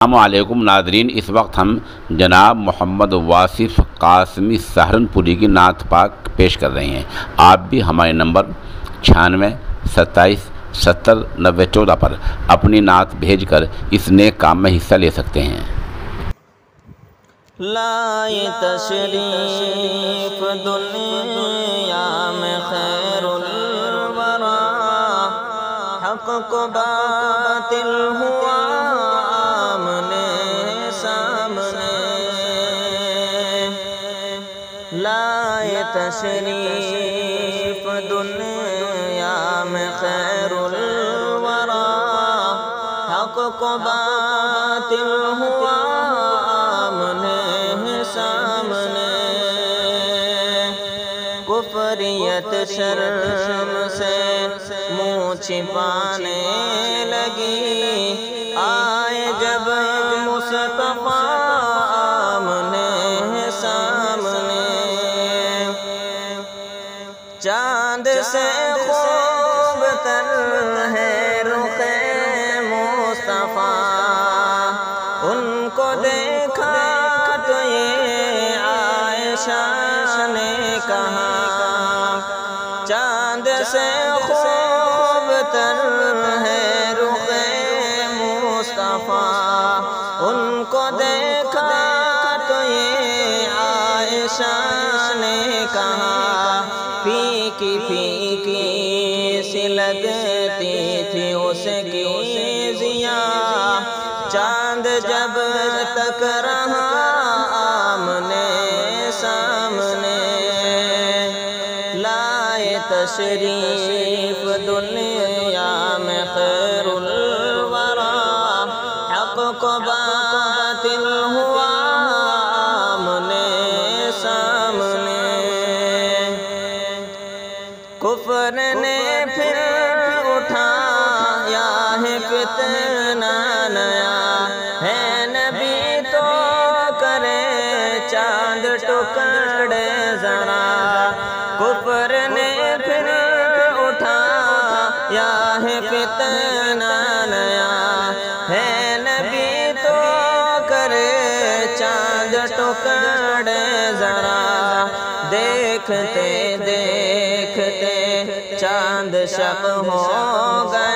السلام علیکم ناظرین، اس وقت ہم جناب محمد واصف قاسمی سہارنپوری کی نعت پاک پیش کر رہے ہیں۔ آپ بھی ہمارے نمبر 96 27 70 90 14 پر اپنی نعت بھیج کر اس نیک کام میں حصہ لے سکتے ہیں۔ لائے تشریف دنیا میں خیر الورا، حق کو باطل ہوا آمنے سامنے، لائے تشریف دنیا میں خیر الورا، حق کو باطل ہوا سامنے، کفریت شرم سے منہ چھپانے لگی، آئے جب مصطفیٰ آمنے سامنے، چاند سے خوب تر ہے رخ مصطفیٰ، ان کو دیکھا نے کہا، چاند سے خوب تر ہے رخ مصطفیٰ، ان کو دیکھا تو یہ عائشہ نے کہا، پھیکی پھیکی سی لگتی تھی اس کی ضیا، چاند جب تک رہا سامنے، لائے تشریف دنیا میں خیر الورا، حق کو باطل ہوا آمنے سامنے، کفر نے پھر اٹھایا ہے فتنہ نیا، ہے نبی تو کرے چاند ٹکڑے ذرا، کفر نے پھر اٹھایا ہے فتنہ نیا، ہے نبی تو کرے چاند ٹکڑے ذرا، دیکھتے دیکھتے چاند شب ہو گئے،